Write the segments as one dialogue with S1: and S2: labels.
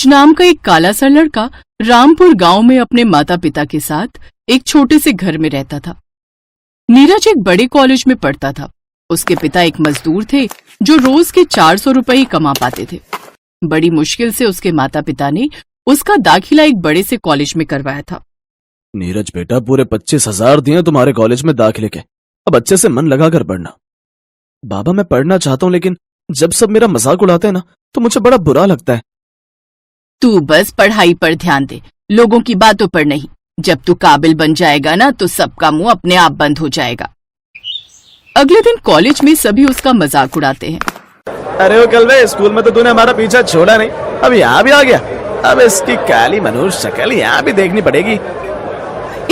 S1: नीरज नाम का एक काला सा लड़का रामपुर गांव में अपने माता पिता के साथ एक छोटे से घर में रहता था। नीरज एक बड़े कॉलेज में पढ़ता था। उसके पिता एक मजदूर थे जो रोज के 400 रुपए ही कमा पाते थे। बड़ी मुश्किल से उसके माता पिता ने उसका दाखिला एक बड़े से कॉलेज में करवाया था।
S2: नीरज बेटा, पूरे 25,000 दिए तुम्हारे कॉलेज में दाखिले के, अब अच्छे से मन लगा कर पढ़ना। बाबा, मैं पढ़ना चाहता हूँ, लेकिन जब सब मेरा मजाक उड़ाते हैं ना तो मुझे बड़ा बुरा लगता है।
S1: तू बस पढ़ाई पर ध्यान दे, लोगों की बातों पर नहीं। जब तू काबिल बन जाएगा ना तो सबका मुंह अपने आप बंद हो जाएगा। अगले दिन कॉलेज में सभी उसका मजाक उड़ाते हैं।
S2: अरे वो कलवे, स्कूल में तो तूने हमारा पीछा छोड़ा नहीं, अब यहाँ भी आ गया। अब इसकी काली मनहूस शक्ल यहाँ भी देखनी पड़ेगी।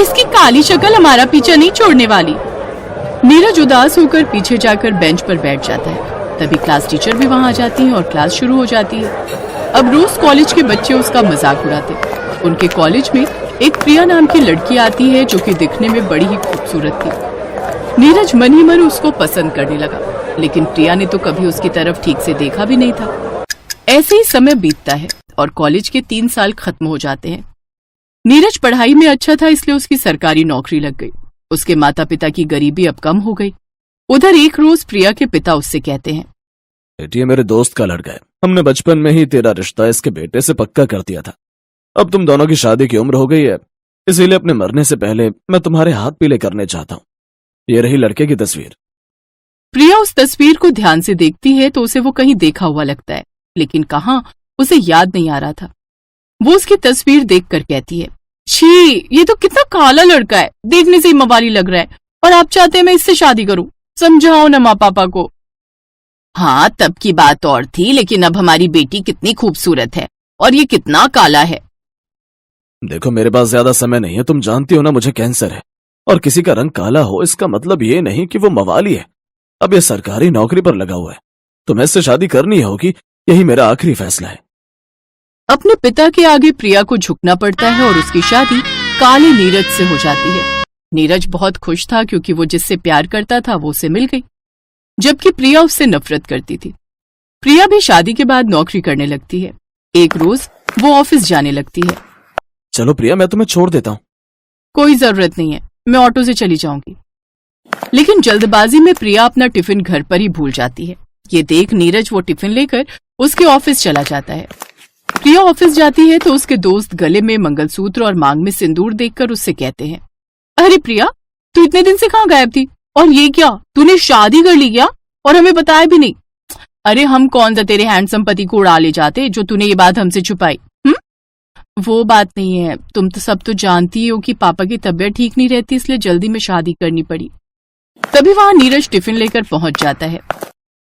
S1: इसकी काली शक्ल हमारा पीछा नहीं छोड़ने वाली। नीरज उदास होकर पीछे जाकर बेंच पर बैठ जाता है। तभी क्लास टीचर भी वहां आ जाती है और क्लास शुरू हो जाती है। अब रोज कॉलेज के बच्चे उसका मजाक उड़ाते। उनके कॉलेज में एक प्रिया नाम की लड़की आती है जो कि दिखने में बड़ी ही खूबसूरत थी। नीरज मन ही मन उसको पसंद करने लगा, लेकिन प्रिया ने तो कभी उसकी तरफ ठीक से देखा भी नहीं था। ऐसे ही समय बीतता है और कॉलेज के 3 साल खत्म हो जाते हैं। नीरज पढ़ाई में अच्छा था, इसलिए उसकी सरकारी नौकरी लग गई। उसके माता पिता की गरीबी अब कम हो गई। उधर एक रोज प्रिया के पिता उससे कहते हैं,
S2: बेटी, मेरे दोस्त का लड़का है, हमने बचपन में ही तेरा रिश्ता इसके बेटे से पक्का कर दिया था। अब तुम दोनों की शादी की उम्र हो गई है, इसीलिए अपने मरने से पहले मैं तुम्हारे हाथ पीले करने चाहता हूँ। ये रही लड़के की तस्वीर।
S1: प्रिया उस तस्वीर को ध्यान से देखती है तो उसे वो कहीं देखा हुआ लगता है, लेकिन कहाँ उसे याद नहीं आ रहा था। वो उसकी तस्वीर देखकर कहती है, छी, ये तो कितना काला लड़का है, देखने से ही मवाली लग रहा है, और आप चाहते हैं मैं इससे शादी करूं? समझाओ ना माँ पापा को। हाँ, तब की बात और थी, लेकिन अब हमारी बेटी कितनी खूबसूरत है और ये कितना काला है।
S2: देखो, मेरे पास ज्यादा समय नहीं है, तुम जानती हो ना मुझे कैंसर है, और किसी का रंग काला हो इसका मतलब ये नहीं कि वो मवाली है। अब ये सरकारी नौकरी पर लगा हुआ है, तुम्हें इससे शादी करनी होगी, यही मेरा आखिरी फैसला है।
S1: अपने पिता के आगे प्रिया को झुकना पड़ता है और उसकी शादी काले नीरज से हो जाती है। नीरज बहुत खुश था क्योंकि वो जिससे प्यार करता था वो उसे मिल गई, जबकि प्रिया उससे नफरत करती थी। प्रिया भी शादी के बाद नौकरी करने लगती है। एक रोज वो ऑफिस जाने लगती है।
S2: चलो प्रिया, मैं तुम्हें छोड़ देता हूँ।
S1: कोई जरूरत नहीं है, मैं ऑटो से चली जाऊंगी। लेकिन जल्दबाजी में प्रिया अपना टिफिन घर पर ही भूल जाती है। ये देख नीरज वो टिफिन लेकर उसके ऑफिस चला जाता है। प्रिया ऑफिस जाती है तो उसके दोस्त गले में मंगलसूत्र और मांग में सिंदूर देखकर उससे कहते हैं, अरे प्रिया, तू इतने दिन से कहाँ गायब थी? और ये क्या, तूने शादी कर ली क्या? और हमें बताया भी नहीं। अरे हम कौन सा तेरे हैंडसम पति को उड़ा ले जाते जो तूने ये बात हमसे छुपाई? वो बात नहीं है, तुम तो सब तो जानती हो कि पापा की तबीयत ठीक नहीं रहती, इसलिए जल्दी में शादी करनी पड़ी। तभी वहां नीरज टिफिन लेकर पहुंच जाता है।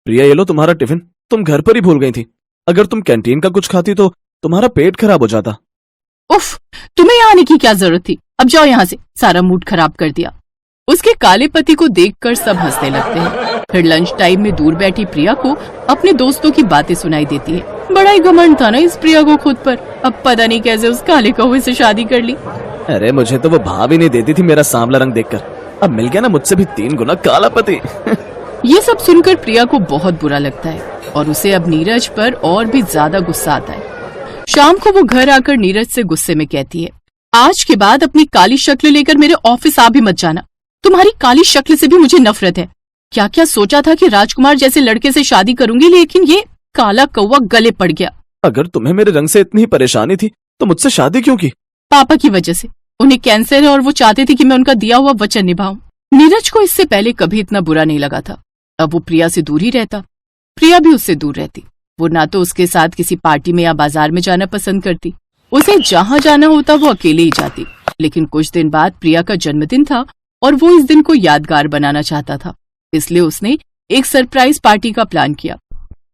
S2: प्रिया, ये लो तुम्हारा टिफिन, तुम घर पर ही भूल गई थी। अगर तुम कैंटीन का कुछ खाती तो तुम्हारा पेट खराब हो जाता।
S1: उफ, तुम्हें यहाँ आने की क्या जरूरत थी? अब जाओ यहाँ से, सारा मूड खराब कर दिया। उसके काले पति को देखकर सब हंसने लगते हैं। फिर लंच टाइम में दूर बैठी प्रिया को अपने दोस्तों की बातें सुनाई देती है। बड़ा ही घमंड था ना इस प्रिया को खुद पर। अब पता नहीं कैसे उस काले कौवे से शादी कर ली।
S2: अरे मुझे तो वो भाव ही नहीं देती थी मेरा सांवला रंग देखकर। अब मिल गया ना मुझसे भी 3 गुना काला पति।
S1: ये सब सुनकर प्रिया को बहुत बुरा लगता है और उसे अब नीरज पर और भी ज्यादा गुस्सा आता है। शाम को वो घर आकर नीरज से गुस्से में कहती है, आज के बाद अपनी काली शक्ल लेकर मेरे ऑफिस आ भी मत जाना। तुम्हारी काली शक्ल से भी मुझे नफरत है। क्या क्या सोचा था कि राजकुमार जैसे लड़के से शादी करूंगी, लेकिन ये काला कौवा गले पड़ गया।
S2: अगर तुम्हें मेरे रंग से इतनी परेशानी थी तो मुझसे शादी क्यों की?
S1: पापा की वजह से। उन्हें कैंसर है और वो चाहते थे कि मैं उनका दिया हुआ वचन निभाऊं। नीरज को इससे पहले कभी इतना बुरा नहीं लगा था। अब वो प्रिया से दूर ही रहता, प्रिया भी उससे दूर रहती। वो ना तो उसके साथ किसी पार्टी में या बाजार में जाना पसंद करती, उसे जहां जाना होता वो अकेले ही जाती। लेकिन कुछ दिन बाद प्रिया का जन्मदिन था और वो इस दिन को यादगार बनाना चाहता था, इसलिए उसने एक सरप्राइज पार्टी का प्लान किया।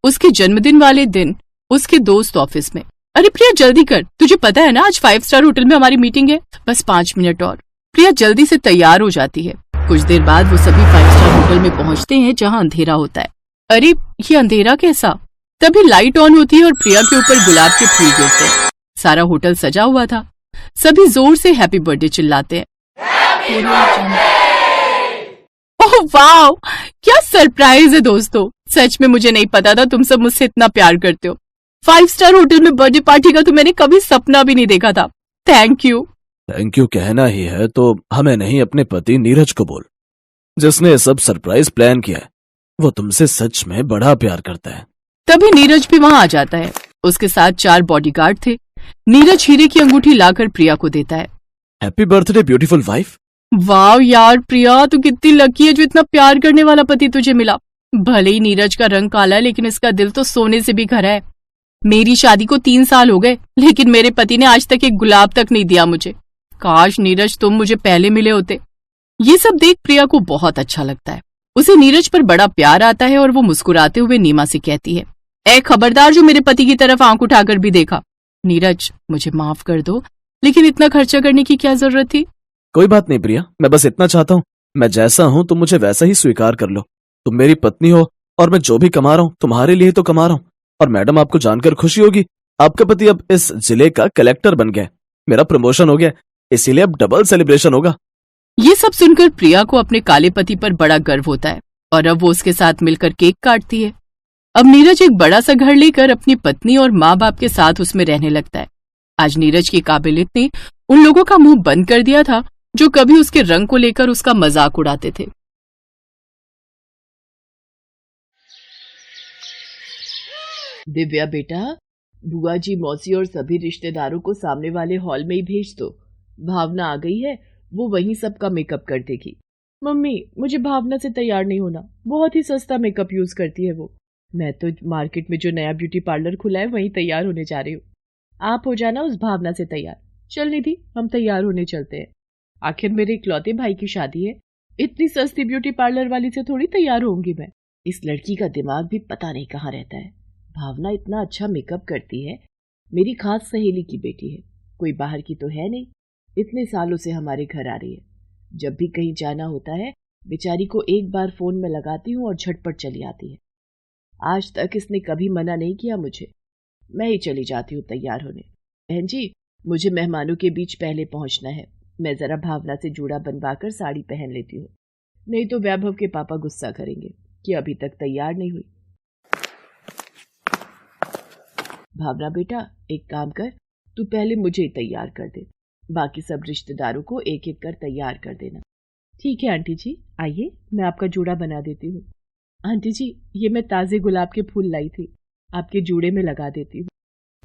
S1: उसके जन्मदिन वाले दिन उसके दोस्त ऑफिस में, अरे प्रिया जल्दी कर, तुझे पता है ना आज 5 स्टार होटल में हमारी मीटिंग है, बस 5 मिनट और। प्रिया जल्दी से तैयार हो जाती है। कुछ देर बाद वो सभी 5 स्टार होटल में पहुंचते हैं जहां अंधेरा होता है। अरे ये अंधेरा कैसा? तभी लाइट ऑन होती है और प्रिया के ऊपर गुलाब के फूल गिरते हैं। सारा होटल सजा हुआ था। सभी जोर से हैप्पी बर्थडे चिल्लाते हैं। ओह वाह, क्या सरप्राइज है दोस्तों। सच में मुझे नहीं पता था तुम सब मुझसे इतना प्यार करते हो। 5 स्टार होटल में बर्थडे पार्टी का तो मैंने कभी सपना भी नहीं देखा था। Thank you.
S2: थैंक यू कहना ही है तो हमें नहीं, अपने पति नीरज को बोल, जिसने ये सब सरप्राइज प्लान किया है। वो तुमसे सच में बड़ा प्यार करता है।
S1: तभी नीरज भी वहां आ जाता है। उसके साथ 4 बॉडीगार्ड थे। नीरज हीरे की अंगूठी लाकर प्रिया को देता है।
S2: Happy birthday beautiful wife.
S1: वाह यार प्रिया, तू कितनी लकी है जो इतना प्यार करने वाला पति तुझे मिला। भले ही नीरज का रंग काला है, लेकिन इसका दिल तो सोने से भी खरा है। मेरी शादी को 3 साल हो गए, लेकिन मेरे पति ने आज तक एक गुलाब तक नहीं दिया मुझे। काश नीरज तुम मुझे पहले मिले होते। ये सब देख प्रिया को बहुत अच्छा लगता है। उसे नीरज पर बड़ा प्यार आता है और वो मुस्कुराते हुए नीमा से कहती है, ए खबरदार जो मेरे पति की तरफ आंख उठाकर भी देखा। नीरज मुझे माफ कर दो, लेकिन इतना खर्चा करने की क्या जरूरत थी।
S2: कोई बात नहीं प्रिया, मैं बस इतना चाहता हूँ, मैं जैसा हूँ तुम मुझे वैसा ही स्वीकार कर लो। तुम मेरी पत्नी हो और मैं जो भी कमा रहा हूँ तुम्हारे लिए तो कमा रहा हूँ। और मैडम आपको जानकर खुशी होगी, आपका पति अब इस जिले का कलेक्टर बन गया। मेरा प्रमोशन हो गया, इसीलिए अब डबल सेलिब्रेशन होगा।
S1: ये सब सुनकर प्रिया को अपने काले पति पर बड़ा गर्व होता है और अब वो उसके साथ मिलकर केक काटती है। अब नीरज एक बड़ा सा घर लेकर अपनी पत्नी और माँ बाप के साथ उसमें रहने लगता है। आज नीरज की काबिलियत ने उन लोगों का मुंह बंद कर दिया था जो कभी उसके रंग को लेकर उसका मजाक उड़ाते थे।
S3: दिव्या बेटा, बुआ जी, मौसी और सभी रिश्तेदारों को सामने वाले हॉल में ही भेज दो। भावना आ गई है, वो वहीं सबका मेकअप कर देगी। मम्मी, मुझे भावना से तैयार नहीं होना, बहुत ही सस्ता मेकअप यूज करती है वो। मैं तो मार्केट में जो नया ब्यूटी पार्लर खुला है वहीं तैयार होने जा रही हूँ। आप हो जाना उस भावना से तैयार। चल निधि, हम तैयार होने चलते हैं। आखिर मेरे इकलौते भाई की शादी है, इतनी सस्ती ब्यूटी पार्लर वाली से थोड़ी तैयार होंगी मैं। इस लड़की का दिमाग भी पता नहीं कहाँ रहता है। भावना इतना अच्छा मेकअप करती है, मेरी खास सहेली की बेटी है, कोई बाहर की तो है नहीं। इतने सालों से हमारे घर आ रही है। जब भी कहीं जाना होता है बेचारी को एक बार फोन में लगाती हूँ और झटपट चली आती है। आज तक इसने कभी मना नहीं किया मुझे। मैं ही चली जाती हूँ तैयार होने। बहन जी, मुझे मेहमानों के बीच पहले पहुंचना है। मैं जरा भावना से जूड़ा बनवाकर साड़ी पहन लेती हूँ, नहीं तो वैभव के पापा गुस्सा करेंगे कि अभी तक तैयार नहीं हुई। भावना बेटा, एक काम कर, तू पहले मुझे ही तैयार कर दे, बाकी सब रिश्तेदारों को एक एक कर तैयार कर देना। ठीक है आंटी जी, आइए मैं आपका जूड़ा बना देती हूँ। आंटी जी, ये मैं ताजे गुलाब के फूल लाई थी, आपके जूड़े में लगा देती हूँ।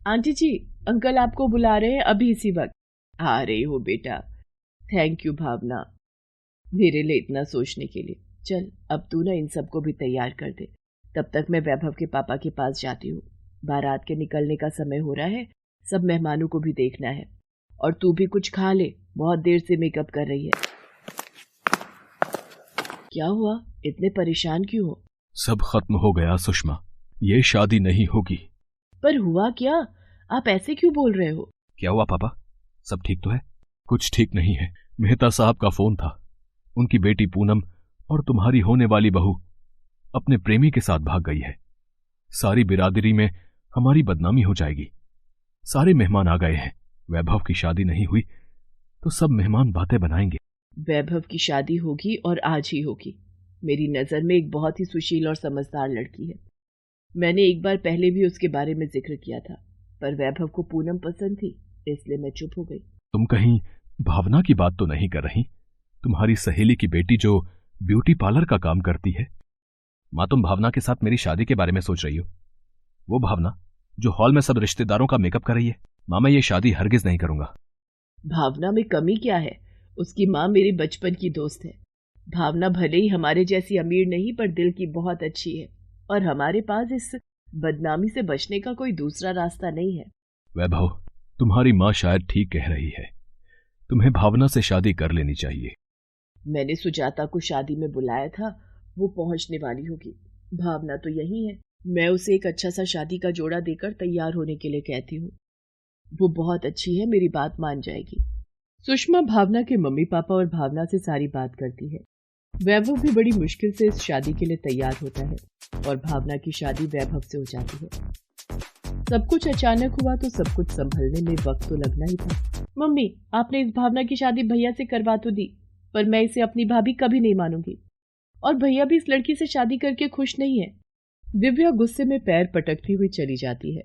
S3: आंटी जी, अंकल आपको बुला रहे हैं अभी इसी वक्त। आ रही हो बेटा। थैंक यू भावना, मेरे लिए इतना सोचने के लिए। चल अब तू ना इन सबको भी तैयार कर दे, तब तक मैं वैभव के पापा के पास जाती हूँ। बारात के निकलने का समय हो रहा है, सब मेहमानों को भी देखना है। और तू भी कुछ खा ले, बहुत देर से मेकअप कर रही है। क्या हुआ, इतने परेशान क्यों हो?
S4: सब खत्म हो गया सुषमा, ये शादी नहीं होगी।
S3: पर हुआ क्या? आप ऐसे क्यों बोल रहे हो?
S4: क्या हुआ पापा, सब ठीक तो है? कुछ ठीक नहीं है। मेहता साहब का फोन था, उनकी बेटी पूनम और तुम्हारी होने वाली बहू अपने प्रेमी के साथ भाग गई है। सारी बिरादरी में हमारी बदनामी हो जाएगी। सारे मेहमान आ गए हैं, वैभव की शादी नहीं हुई तो सब मेहमान बातें बनाएंगे।
S3: वैभव की शादी होगी और आज ही होगी। मेरी नजर में एक बहुत ही सुशील और समझदार लड़की है। मैंने एक बार पहले भी उसके बारे में जिक्र किया था, पर वैभव को पूनम पसंद थी, इसलिए मैं चुप हो गई।
S4: तुम कहीं भावना की बात तो नहीं कर रही? तुम्हारी सहेली की बेटी जो ब्यूटी पार्लर का काम करती है। माँ, तुम भावना के साथ मेरी शादी के बारे में सोच रही हो? वो भावना जो हॉल में सब रिश्तेदारों का मेकअप कर रही है। माँ, मैं ये शादी हरगिज नहीं करूंगा।
S3: भावना में कमी क्या है? उसकी माँ मेरी बचपन की दोस्त है। भावना भले ही हमारे जैसी अमीर नहीं, पर दिल की बहुत अच्छी है, और हमारे पास इस बदनामी से बचने का कोई दूसरा रास्ता नहीं है।
S4: वैभव, तुम्हारी माँ शायद ठीक कह रही है, तुम्हें भावना से शादी कर लेनी चाहिए।
S3: मैंने सुजाता को शादी में बुलाया था, वो पहुंचने वाली होगी। भावना तो यही है, मैं उसे एक अच्छा सा शादी का जोड़ा देकर तैयार होने के लिए कहती हूँ। वो बहुत अच्छी है, मेरी बात मान जाएगी। सुषमा भावना के मम्मी पापा और भावना से सारी बात करती है। वैभव भी बड़ी मुश्किल से इस शादी के लिए तैयार होता है और भावना की शादी वैभव से हो जाती है। सब कुछ अचानक हुआ तो सब कुछ संभलने में वक्त तो लगना ही था। मम्मी, आपने इस भावना की शादी भैया से करवा तो दी, पर मैं इसे अपनी भाभी कभी नहीं मानूंगी, और भैया भी इस लड़की से शादी करके खुश नहीं है। दिव्या गुस्से में पैर पटकती हुई चली जाती है।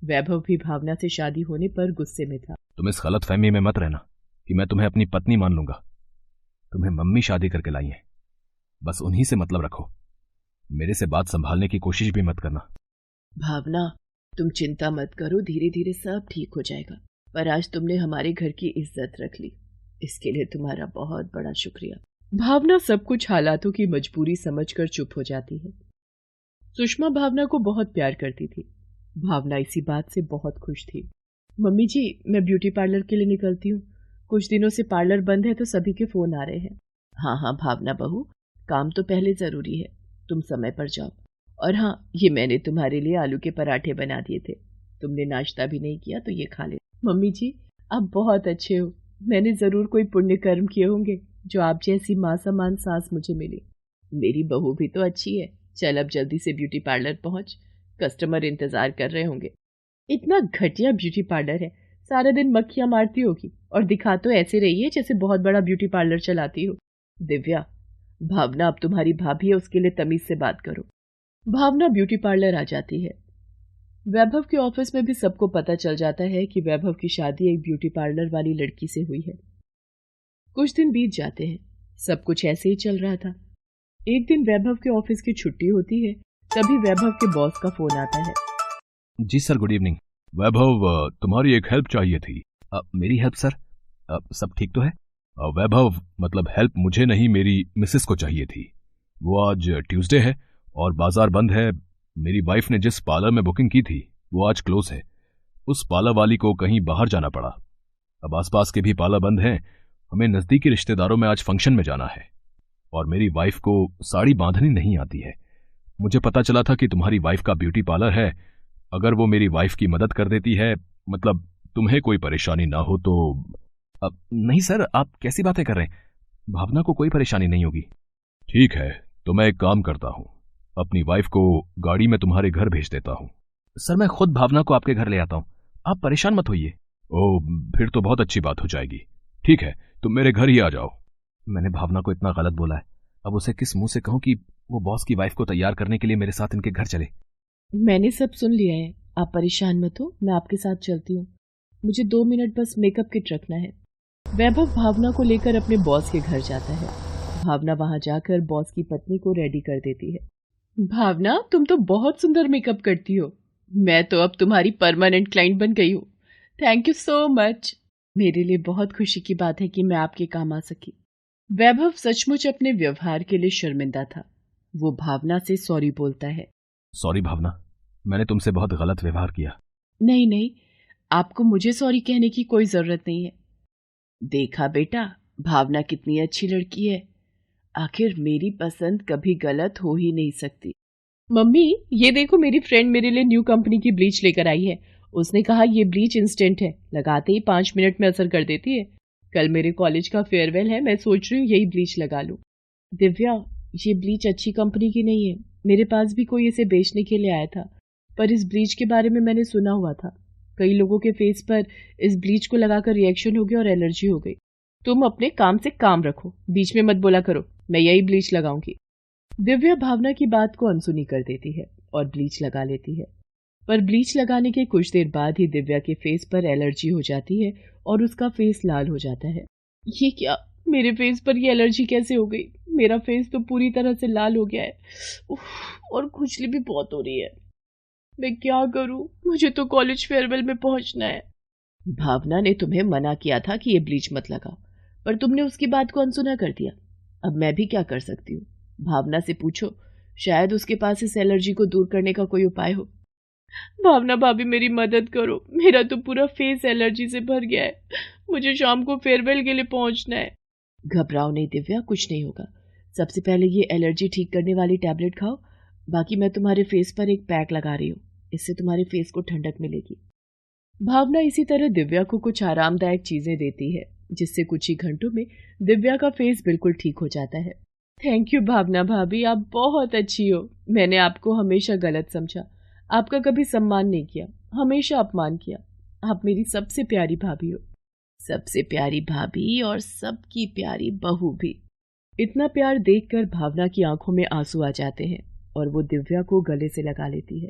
S3: वैभव भी भावना से शादी होने पर गुस्से में था।
S4: तुम इस गलत फहमी में मत रहना कि मैं तुम्हें अपनी पत्नी मान लूंगा। तुम्हें मम्मी शादी करके लाई है, बस उन्हीं से मतलब रखो। मेरे से बात संभालने की कोशिश भी मत करना।
S3: भावना, तुम चिंता मत करो, धीरे धीरे सब ठीक हो जाएगा। पर आज तुमने हमारे घर की इज्जत रख ली, इसके लिए तुम्हारा बहुत बड़ा शुक्रिया। भावना सब कुछ हालातों की मजबूरी समझकर चुप हो जाती है। सुषमा भावना को बहुत प्यार करती थी। भावना इसी बात से बहुत खुश थी। मम्मी जी, मैं ब्यूटी पार्लर के लिए निकलती हूँ। कुछ दिनों से पार्लर बंद है तो सभी के फोन आ रहे हैं। हाँ हाँ भावना बहू, काम तो पहले जरूरी है, तुम समय पर जाओ। और हाँ, ये मैंने तुम्हारे लिए आलू के पराठे बना दिए थे, तुमने नाश्ता भी नहीं किया तो ये खा ले। मम्मी जी, आप बहुत अच्छे हो। मैंने जरूर कोई पुण्य कर्म किए होंगे जो आप जैसी माँ समान सास मुझे मिली। मेरी बहू भी तो अच्छी है। चल अब जल्दी से ब्यूटी पार्लर पहुंच, कस्टमर इंतजार कर रहे होंगे। इतना घटिया ब्यूटी पार्लर है, सारा दिन मक्खियां मारती होगी और दिखा तो ऐसे रही है जैसे बहुत बड़ा ब्यूटी पार्लर चलाती हो। दिव्या, भावना अब तुम्हारी भाभी है, उसके लिए तमीज से बात करो। भावना ब्यूटी पार्लर आ जाती है। वैभव के ऑफिस में भी सबको पता चल जाता है कि वैभव की शादी एक ब्यूटी पार्लर वाली लड़की से हुई है। कुछ दिन बीत जाते हैं, सब कुछ ऐसे ही चल रहा था। एक दिन वैभव के ऑफिस की छुट्टी होती है, तभी वैभव के बॉस का फोन आता है।
S4: जी सर, गुड इवनिंग। वैभव, तुम्हारी एक हेल्प चाहिए थी। मेरी हेल्प सर? सब ठीक तो है? वैभव, मतलब हेल्प मुझे नहीं, मेरी मिसेस को चाहिए थी। वो आज ट्यूसडे है और बाजार बंद है। मेरी वाइफ ने जिस पार्लर में बुकिंग की थी वो आज क्लोज है। उस पार्लर वाली को कहीं बाहर जाना पड़ा। अब आसपास के भी पार्लर बंद हैं। हमें नजदीकी रिश्तेदारों में आज फंक्शन में जाना है और मेरी वाइफ को साड़ी बांधनी नहीं आती है। मुझे पता चला था कि तुम्हारी वाइफ का ब्यूटी पार्लर है। अगर वो मेरी वाइफ की मदद कर देती है, मतलब तुम्हें कोई परेशानी ना हो तो। अब नहीं सर, आप कैसी बातें कर रहे हैं? भावना को कोई परेशानी नहीं होगी। ठीक है, तो मैं एक काम करता हूं, अपनी वाइफ को गाड़ी में तुम्हारे घर भेज देता हूं। सर, मैं खुद भावना को आपके घर ले आता हूं, आप परेशान मत होइए। ओह, फिर तो बहुत अच्छी बात हो जाएगी। ठीक है, तुम मेरे घर ही आ जाओ। मैंने भावना को इतना गलत बोला है, अब उसे किस मुंह से कहूं कि वो बॉस की वाइफ को तैयार करने के लिए मेरे साथ इनके घर चले।
S3: मैंने सब सुन लिया है, आप परेशान मत हो, मैं आपके साथ चलती हूँ। मुझे 2 मिनट बस मेकअप किट रखना है। वैभव भावना को लेकर अपने बॉस के घर जाता है। भावना वहां जाकर बॉस की पत्नी को रेडी कर देती है। भावना, तुम तो बहुत सुंदर मेकअप करती हो। मैं तो अब तुम्हारी परमानेंट क्लाइंट बन गई हूँ। Thank you so much. मेरे लिए बहुत खुशी की बात है कि मैं आपके काम आ सकी। वैभव सचमुच अपने व्यवहार के लिए शर्मिंदा था। वो भावना से सॉरी बोलता है।
S4: सॉरी भावना, मैंने तुमसे बहुत गलत व्यवहार किया।
S3: नहीं नहीं, आपको मुझे सॉरी कहने की कोई जरूरत नहीं है। देखा बेटा, भावना कितनी अच्छी लड़की है। आखिर मेरी पसंद कभी गलत हो ही नहीं सकती। मम्मी, ये देखो, मेरी फ्रेंड मेरे लिए न्यू कंपनी की ब्लीच लेकर आई है। उसने कहा ये ब्लीच इंस्टेंट है, लगाते ही 5 मिनट में असर कर देती है। कल मेरे कॉलेज का फेयरवेल है, मैं सोच रही हूँ यही ब्लीच लगा लूं। दिव्या, ये ब्लीच अच्छी कंपनी की नहीं है। मेरे पास भी कोई इसे बेचने के लिए आया था, पर इस ब्लीच के बारे में मैंने सुना हुआ था। कई लोगों के फेस पर इस ब्लीच को लगाकर रिएक्शन हो गया और एलर्जी हो गई। तुम अपने काम से काम रखो, बीच में मत बोला करो। मैं यही ब्लीच लगाऊंगी। दिव्या भावना की बात को अनसुनी कर देती है और ब्लीच लगा लेती है। पर ब्लीच लगाने के कुछ देर बाद ही दिव्या के फेस पर एलर्जी हो जाती है और उसका फेस लाल हो जाता है। ये क्या, मेरे फेस पर ये एलर्जी कैसे हो गई? मेरा फेस तो पूरी तरह से लाल हो गया है। और खुजली भी बहुत हो रही है। मैं क्या करूं? मुझे तो कॉलेज फेयरवेल में पहुंचना है। भावना ने तुम्हें मना किया था कि ये ब्लीच मत लगा, पर तुमने उसकी बात को अनसुना कर दिया। अब मैं भी क्या कर सकती हूँ? भावना से पूछो, शायद उसके पास इस एलर्जी को दूर करने का कोई उपाय हो। भावना भाभी, मेरी मदद करो, मेरा तो पूरा फेस एलर्जी से भर गया है। मुझे शाम को फेयरवेल के लिए पहुंचना है। घबराओ नहीं दिव्या, कुछ नहीं होगा। सबसे पहले ये एलर्जी ठीक करने वाली टैबलेट खाओ, बाकी मैं तुम्हारे फेस पर एक पैक लगा रही हूँ, इससे तुम्हारे फेस को ठंडक मिलेगी। भावना इसी तरह दिव्या को कुछ आरामदायक चीजें देती है, जिससे कुछ ही घंटों में दिव्या का फेस बिल्कुल ठीक हो जाता है। थैंक यू भावना भाभी, आप बहुत अच्छी हो। मैंने आपको हमेशा गलत समझा, आपका कभी सम्मान नहीं किया, हमेशा अपमान किया। आप मेरी सबसे प्यारी भाभी हो। सबसे प्यारी भाभी और सबकी प्यारी बहू भी। इतना प्यार देखकर भावना की आंखों में आंसू आ जाते हैं और वो दिव्या को गले से लगा लेती है।